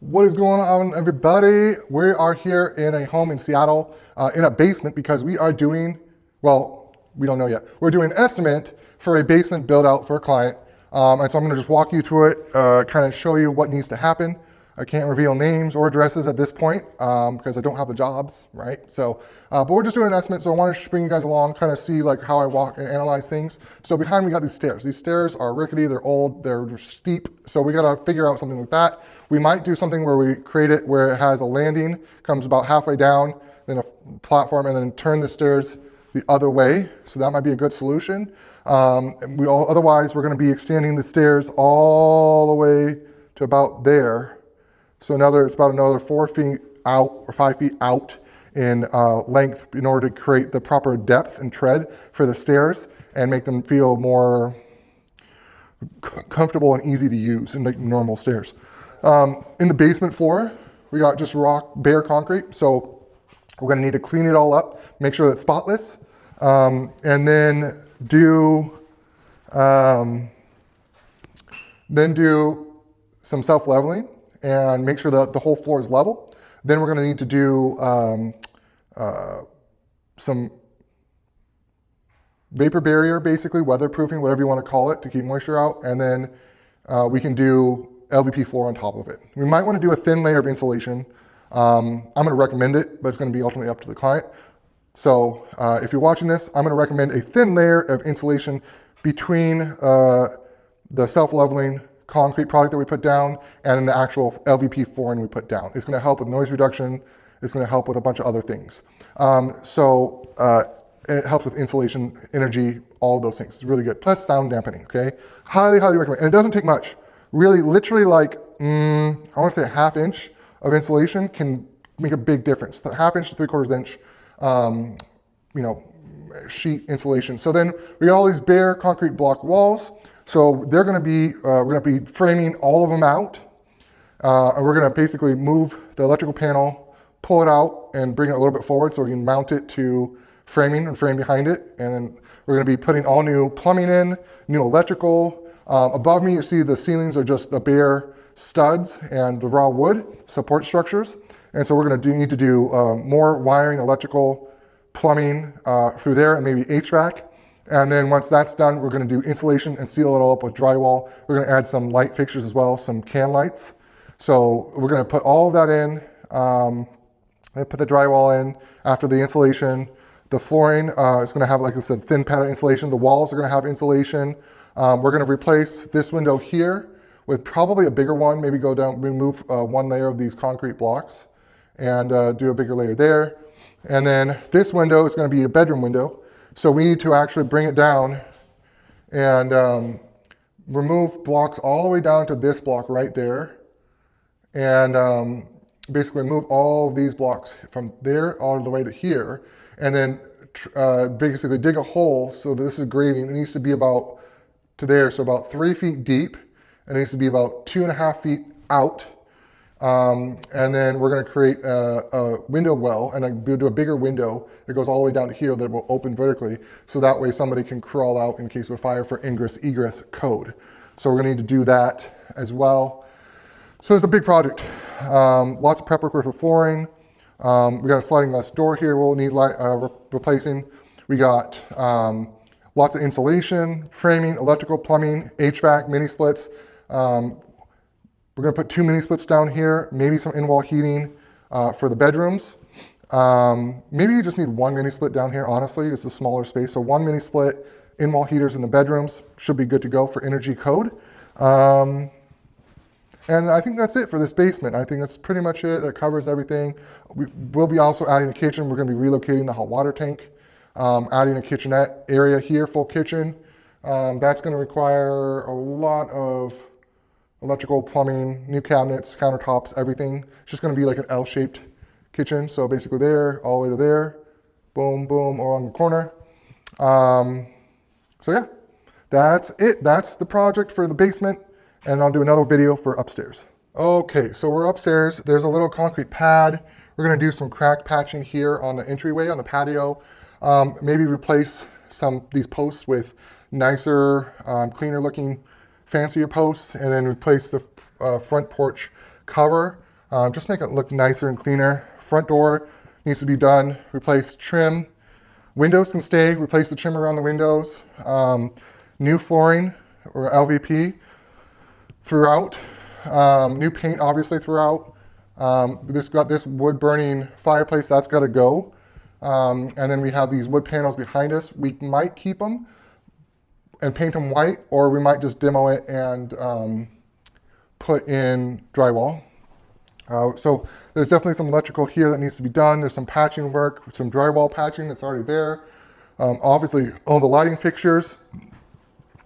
What is going on, everybody? We are here in a home in Seattle, in a basement, because we are doing, well, we don't know yet. We're doing an estimate for a basement build out for a client. And so I'm going to just walk you through it, kind of show you what needs to happen. I can't reveal names or addresses at this point because I don't have the jobs, right? So, but we're just doing an estimate. So I want to bring you guys along, kind of see like how I walk and analyze things. So behind me, we got these stairs. These stairs are rickety, they're old, they're steep. So we got to figure out something like that. We might do something where we create it where it has a landing, comes about halfway down, then a platform, and then turn the stairs the other way. So that might be a good solution. Otherwise, we're going to be extending the stairs all the way to about there. So it's about another 4 feet out or 5 feet out in length in order to create the proper depth and tread for the stairs and make them feel more comfortable and easy to use and like normal stairs. In the basement floor, we got just bare concrete. So we're going to need to clean it all up, make sure that's spotless, and then do some self-leveling and make sure that the whole floor is level. Then we're going to need to do some vapor barrier, basically weatherproofing, whatever you want to call it, to keep moisture out. And then we can do LVP floor on top of it. We might want to do a thin layer of insulation. I'm going to recommend it, but it's going to be ultimately up to the client. So if you're watching this, I'm going to recommend a thin layer of insulation between the self-leveling concrete product that we put down and the actual LVP flooring we put down. It's going to help with noise reduction. It's going to help with a bunch of other things. It helps with insulation, energy, all of those things. It's really good. Plus sound dampening, okay? Highly, highly recommend. And it doesn't take much. Really, literally like, I want to say a 1/2 inch of insulation can make a big difference. The 1/2 inch to 3/4 inch, sheet insulation. So then we got all these bare concrete block walls. So they're going to be, we're going to be framing all of them out. And we're going to basically move the electrical panel, pull it out and bring it a little bit forward so we can mount it to framing and frame behind it. And then we're going to be putting all new plumbing in, new electrical. Above me, you see the ceilings are just the bare studs and the raw wood support structures. And so we're going to need to do more wiring, electrical, plumbing through there, and maybe HVAC. And then once that's done, we're going to do insulation and seal it all up with drywall. We're going to add some light fixtures as well, some can lights. So we're going to put all of that in, and put the drywall in after the insulation. The flooring is going to have, like I said, thin padded insulation. The walls are going to have insulation. We're going to replace this window here with probably a bigger one, maybe go down, remove one layer of these concrete blocks and do a bigger layer there. And then this window is going to be a bedroom window. So we need to actually bring it down and remove blocks all the way down to this block right there. And basically move all of these blocks from there all the way to here. And then basically dig a hole so that this is grading. It needs to be about to there, so about 3 feet deep. It needs to be about 2.5 feet out. And then we're going to create a window well, and then do a bigger window that goes all the way down to here that will open vertically, so that way somebody can crawl out in case of a fire for ingress egress code. So we're going to need to do that as well. So it's a big project. Lots of prep work for flooring. We got a sliding glass door here we'll need replacing. We got lots of insulation, framing, electrical, plumbing, HVAC, mini splits. We're going to put 2 mini splits down here, maybe some in-wall heating for the bedrooms. Maybe you just need 1 mini split down here, honestly. It's a smaller space. So 1 mini split, in-wall heaters in the bedrooms should be good to go for energy code. And I think that's it for this basement. I think that's pretty much it. That covers everything. We'll be also adding a kitchen. We're going to be relocating the hot water tank, adding a kitchenette area here, full kitchen. That's going to require a lot of electrical, plumbing, new cabinets, countertops, everything. It's just going to be like an L-shaped kitchen. So basically there, all the way to there, boom, boom, along the corner. So yeah, that's it. That's the project for the basement. And I'll do another video for upstairs. Okay, so we're upstairs. There's a little concrete pad. We're going to do some crack patching here on the entryway, on the patio. Maybe replace these posts with nicer, cleaner looking, fancier posts, and then replace the front porch cover just make it look nicer and cleaner. Front door needs to be done, replace trim. Windows can stay, replace the trim around the windows. New flooring or LVP throughout. New paint obviously throughout. Got this wood burning fireplace, that's got to go. And then we have these wood panels behind us. We might keep them and paint them white, or we might just demo it and put in drywall. So there's definitely some electrical here that needs to be done. There's some patching work, some drywall patching that's already there. Obviously, all the lighting fixtures.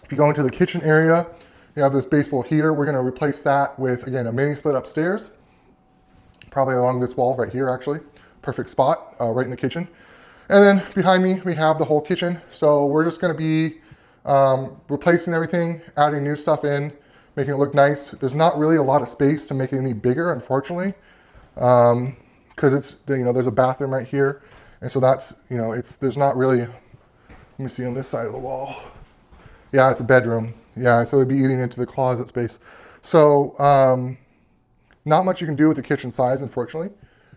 If you go into the kitchen area, you have this baseboard heater. We're going to replace that with, again, a mini split upstairs, probably along this wall right here, actually. Perfect spot, right in the kitchen. And then behind me, we have the whole kitchen. So we're just going to be replacing everything, adding new stuff in, making it look nice. There's not really a lot of space to make it any bigger, unfortunately, because it's, there's a bathroom right here, and so that's, there's not really. Let me see on this side of the wall. Yeah, it's a bedroom. Yeah, so it'd be eating into the closet space. So not much you can do with the kitchen size, unfortunately.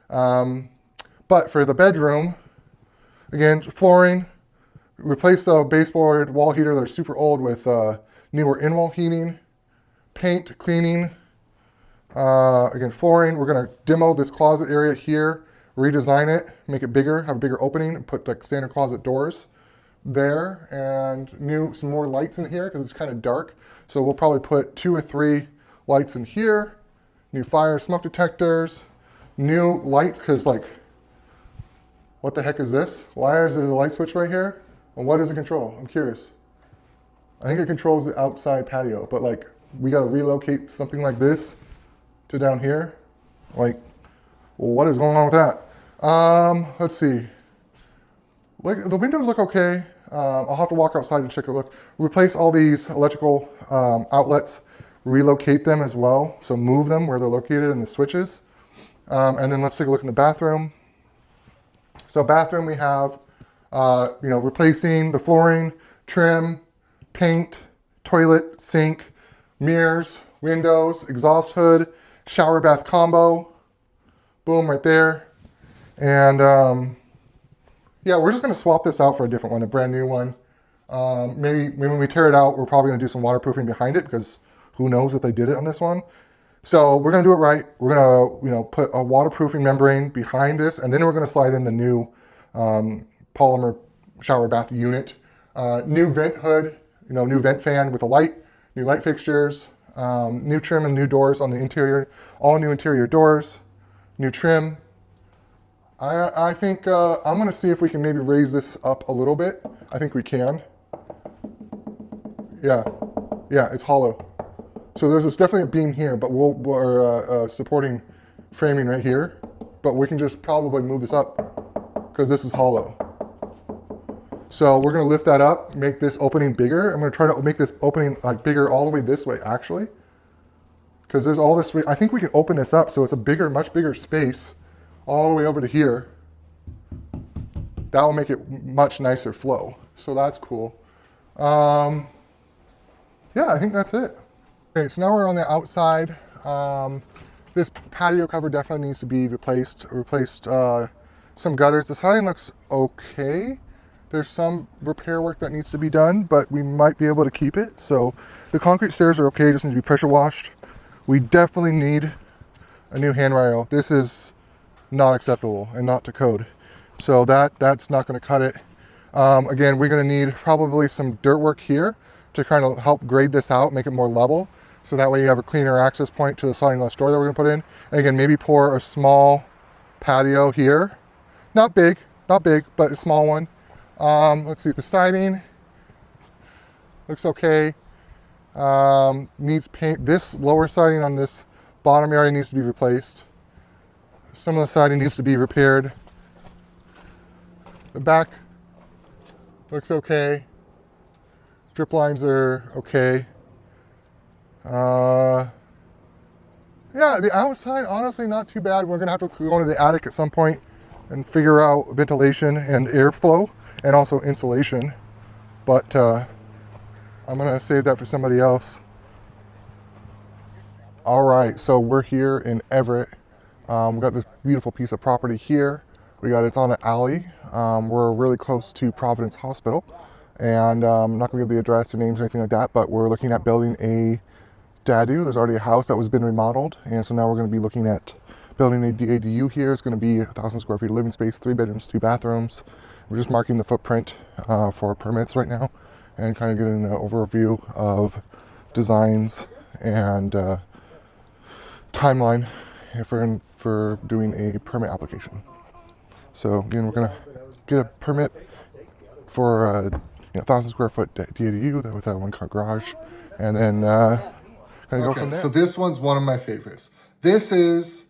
But for the bedroom, again, flooring, replace the baseboard wall heater. They're super old with newer in-wall heating. Paint, cleaning, again, flooring. We're going to demo this closet area here, redesign it, make it bigger, have a bigger opening, and put like standard closet doors there, and some more lights in here because it's kind of dark. So we'll probably put 2 or 3 lights in here, new fire smoke detectors, new lights, because like, what the heck is this? Why is there a light switch right here? And what does it control? I'm curious. I think it controls the outside patio, but like, we got to relocate something like this to down here. Like, well, what is going on with that? Let's see. Like, the windows look okay. I'll have to walk outside and check a look. Replace all these electrical outlets, relocate them as well. So move them where they're located in the switches. And then let's take a look in the bathroom. So bathroom, we have, replacing the flooring, trim, paint, toilet, sink, mirrors, windows, exhaust hood, shower bath combo, boom, right there. And yeah, we're just gonna swap this out for a different one, a brand new one. Maybe when we tear it out, we're probably gonna do some waterproofing behind it, because who knows if they did it on this one. So we're gonna do it right. We're gonna, put a waterproofing membrane behind this, and then we're gonna slide in the new polymer shower bath unit, new vent hood, new vent fan with a light, new light fixtures, new trim and new doors on the interior, all new interior doors, new trim. I think I'm going to see if we can maybe raise this up a little bit. I think we can. Yeah, it's hollow. So there's definitely a beam here, but we're supporting framing right here. But we can just probably move this up because this is hollow. So we're going to lift that up, make this opening bigger. I'm going to try to make this opening like bigger all the way this way, actually. Because there's all this, I think we can open this up so it's a bigger, much bigger space all the way over to here. That will make it much nicer flow. So that's cool. Yeah, I think that's it. Okay, so now we're on the outside. This patio cover definitely needs to be replaced. Some gutters. The siding looks okay. There's some repair work that needs to be done, but we might be able to keep it. So the concrete stairs are okay, just need to be pressure washed. We definitely need a new handrail. This is not acceptable and not to code. So that's not gonna cut it. Again, we're gonna need probably some dirt work here to kind of help grade this out, make it more level. So that way you have a cleaner access point to the sliding glass door that we're gonna put in. And again, maybe pour a small patio here. Not big, but a small one. Let's see, the siding looks okay. Needs paint. This lower siding on this bottom area needs to be replaced. Some of the siding needs to be repaired. The back looks okay. Drip lines are okay. Yeah, the outside, honestly, not too bad. We're gonna have to go into the attic at some point and figure out ventilation and airflow and also insulation. But I'm gonna save that for somebody else. All right, so we're here in Everett. We got this beautiful piece of property here. It's on an alley. We're really close to Providence Hospital, and I'm not going to give the address or names or anything like that, but we're looking at building a DADU. There's already a house that was been remodeled, and so now we're going to be looking at building a DADU here. It's going to be 1,000 square feet of living space, 3 bedrooms, 2 bathrooms. We're just marking the footprint for permits right now, and kind of getting an overview of designs and timeline for doing a permit application. So again, we're gonna get a permit for a 1,000 square foot DADU with a 1-car garage, and then kind of go from there. So this one's one of my favorites. This is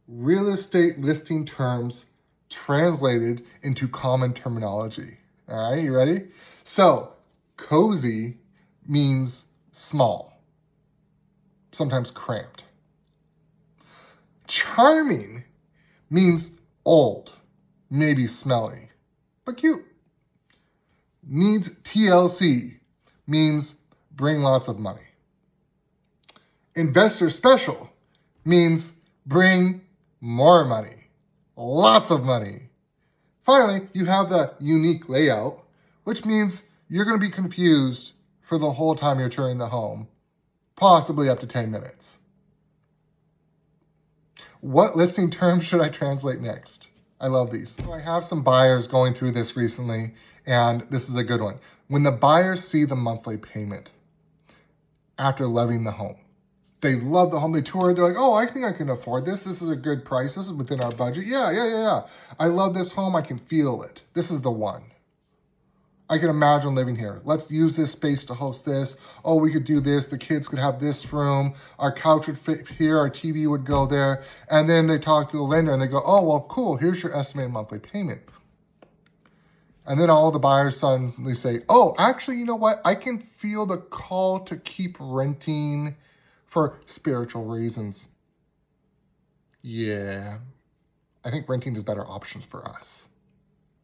real estate listing terms translated into common terminology. All right, you ready? So cozy means small, sometimes cramped. Charming means old, maybe smelly, but cute. Needs TLC means bring lots of money. Investor special means bring more money, lots of money. Finally, you have the unique layout, which means you're going to be confused for the whole time you're touring the home, possibly up to 10 minutes. What listing terms should I translate next? I love these. So I have some buyers going through this recently, and this is a good one. When the buyers see the monthly payment after loving the home, they love the home, they tour, they're like, oh, I think I can afford this. This is a good price. This is within our budget. Yeah. I love this home. I can feel it. This is the one. I can imagine living here. Let's use this space to host this. Oh, we could do this. The kids could have this room. Our couch would fit here. Our TV would go there. And then they talk to the lender and they go, oh, well, cool. Here's your estimated monthly payment. And then all the buyers suddenly say, oh, actually, you know what? I can feel the call to keep renting for spiritual reasons. Yeah. I think renting is better options for us.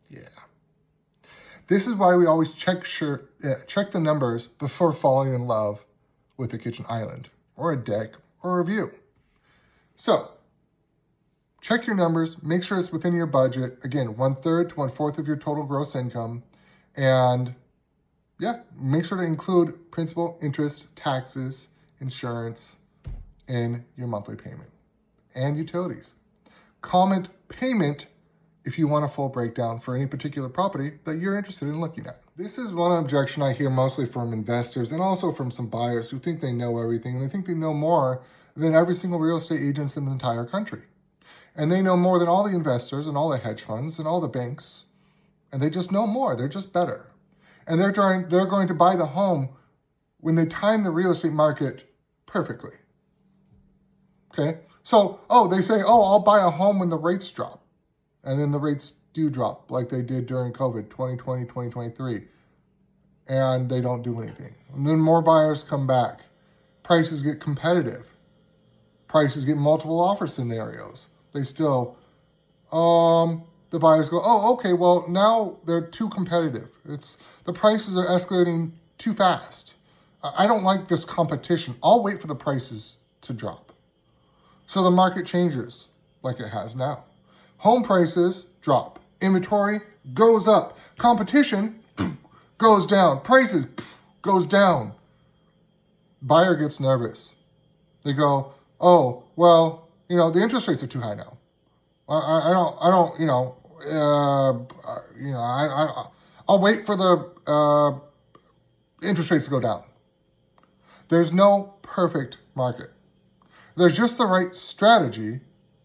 Yeah. This is why we always check the numbers before falling in love with a kitchen island or a deck or a view. So check your numbers, make sure it's within your budget. Again, 1/3 to 1/4 of your total gross income. And make sure to include principal, interest, taxes, insurance in your monthly payment and utilities. Comment payment if you want a full breakdown for any particular property that you're interested in looking at. This is one objection I hear mostly from investors and also from some buyers who think they know everything, and they think they know more than every single real estate agent in the entire country. And they know more than all the investors and all the hedge funds and all the banks, and they just know more. They're just better. And they're going to buy the home when they time the real estate market perfectly. Okay? So, they say, I'll buy a home when the rates drop. And then the rates do drop like they did during COVID, 2020, 2023. And they don't do anything. And then more buyers come back. Prices get competitive. Prices get multiple offer scenarios. They still, the buyers go, okay, well, now they're too competitive. The prices are escalating too fast. I don't like this competition. I'll wait for the prices to drop. So the market changes like it has now. Home prices drop. Inventory goes up. Competition goes down. Prices goes down. Buyer gets nervous. They go, oh, well, the interest rates are too high now. I'll wait for the interest rates to go down. There's no perfect market. There's just the right strategy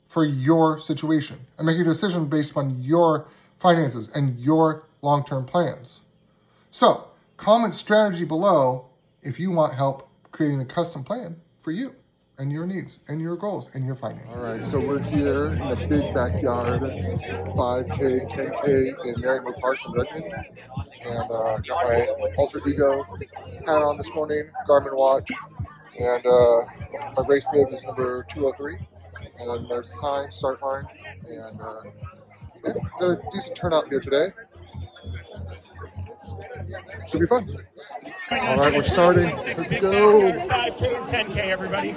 for your situation and make a decision based on your finances and your long-term plans. So comment strategy below if you want help creating a custom plan for you and your needs and your goals and your finances. All right, so we're here in the big backyard, 5K, 10K in Merriman Park in Redmond. And got my alter ego hat on this morning, Garmin watch, and my race bib is number 203. And then there's a sign, start line, and got a decent turnout here today. Should be fun. All right, we're starting. Let's go. 5K and 10K, everybody.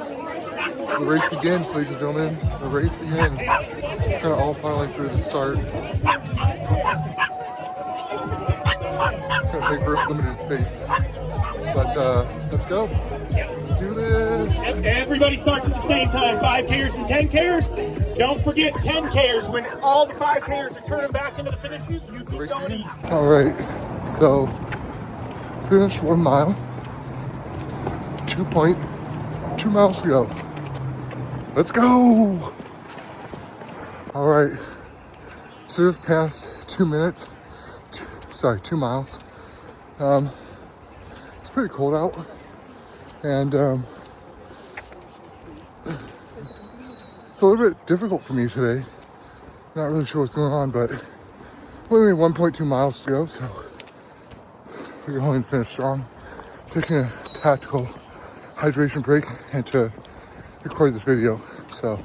The race begins, ladies and gentlemen. The race begins. Kind of all filing through the start. Kind of big group, limited space. But let's go. Let's do this. Everybody starts at the same time. 5Kers and 10Kers. Don't forget 10Kers. When all the 5Kers are turning back into the finish chute, you keep going east. All right. So finish 1 mile. 2.2 miles to go. Let's go. All right. So just past 2 minutes. 2 miles. It's pretty cold out, and it's a little bit difficult for me today. Not really sure what's going on, but only 1.2 miles to go, so we're going to finish strong. Taking a tactical hydration break and to record this video, so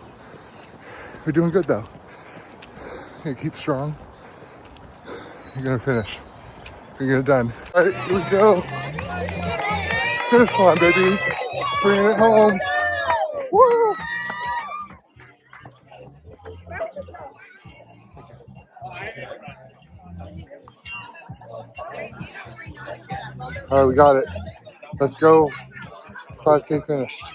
we're doing good though. Gonna keep strong. You're gonna finish. You're gonna done. All right, here we go. Finish line, baby. Bringing it home. Woo! All right, we got it. Let's go. 5K finished.